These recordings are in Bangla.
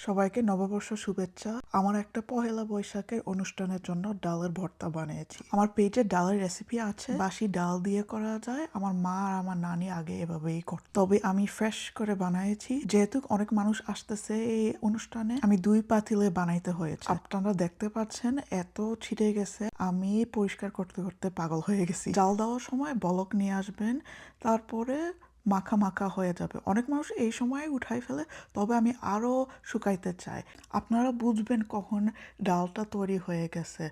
সবাইকে নববর্ষ শুভেচ্ছা। আমার একটা পহেলা বৈশাখের অনুষ্ঠানের জন্য ডালের ভর্তা বানিয়েছি। আমার পেজে ডালের রেসিপি আছে, বাসি ডাল দিয়ে করা যায়। আমার মা আর আমার নানি আগে এভাবেই করত, তবে আমি ফ্রেশ করে বানিয়েছি। যেহেতু অনেক মানুষ আসতেছে এই অনুষ্ঠানে, আমি 2 পাতিলে বানাইতে হয়েছে। আপনারা দেখতে পাচ্ছেন এত ছিটে গেছে, আমি পরিষ্কার করতে করতে পাগল হয়ে গেছি। জাল দেওয়ার সময় বলক নিয়ে আসবেন, তারপরে মাখা মাখা হয়ে যাবে। অনেক মানুষ এই সময় উঠাই ফেলে, তবে আমি আরো শুকাইতে চাই। আপনারা বুঝবেন কখন ডালটা তৈরি হয়ে গেছে,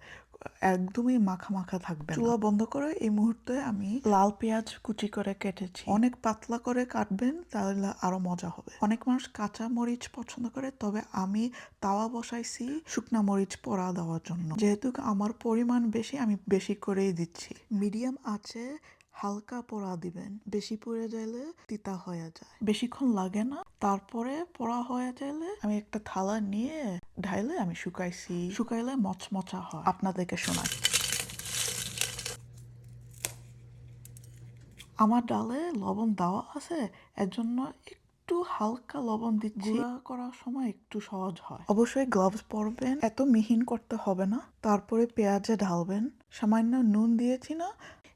একদমই মাখা মাখা থাকবে। চুলা বন্ধ করে এই মুহূর্তে আমি লাল পেঁয়াজ কুচি করে কেটেছি। অনেক পাতলা করে কাটবেন, তাহলে আরো মজা হবে। অনেক মানুষ কাঁচা মরিচ পছন্দ করে, তবে আমি তাওয়া বসাইছি শুকনা মরিচ পোড়া দেওয়ার জন্য। যেহেতু আমার পরিমাণ বেশি, আমি বেশি করেই দিচ্ছি। মিডিয়াম আছে, হালকা পোড়া দিবেন, বেশি পুড়ে গেলে তিতা হয়ে যায়। বেশিক্ষণ লাগে না। তারপরে পোড়া হয়ে গেলে আমি একটা থালা নিয়ে ঢাইলে আমি শুকাইছি, শুকাইলে মচমচা হয়। আপনাদেরকে শোনাই। আমার ডালে লবণ দেওয়া আছে, এর জন্য একটু হালকা লবণ দিচ্ছি। গুঁড়া করার সময় একটু সহজ হয়। অবশ্যই গ্লাভস পরবেন, এত মিহিন করতে হবে না। তারপরে পেঁয়াজে ঢালবেন। সামান্য নুন দিয়েছি না,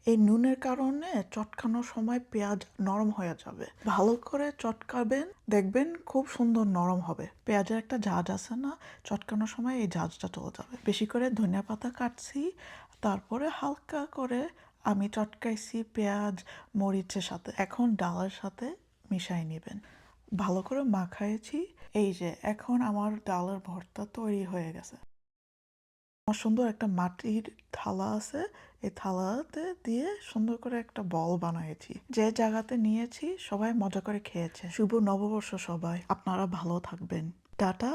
এই নুনের কারণে চটকানোর সময় পেঁয়াজ নরম হয়ে যাবে। ভালো করে চটকাবেন, দেখবেন খুব সুন্দর নরম হবে। পেঁয়াজের একটা ঝাঁজ আছে না, চটকানোর সময় এই ঝাঁজটা চলে যাবে। বেশি করে ধনিয়া পাতা কাটছি, তারপরে হালকা করে আমি চটকাইছি পেঁয়াজ মরিচের সাথে। এখন ডালের সাথে মিশাই নেবেন। ভালো করে মাখাইছি। এই যে এখন আমার ডালের ভর্তা তৈরি হয়ে গেছে। আমার সুন্দর একটা মাটির থালা আছে, এই থালাতে দিয়ে সুন্দর করে একটা বল বানিয়েছি। যে জায়গাতে নিয়েছি সবাই মজা করে খেয়েছে। শুভ নববর্ষ সবাই, আপনারা ভালো থাকবেন। টাটা।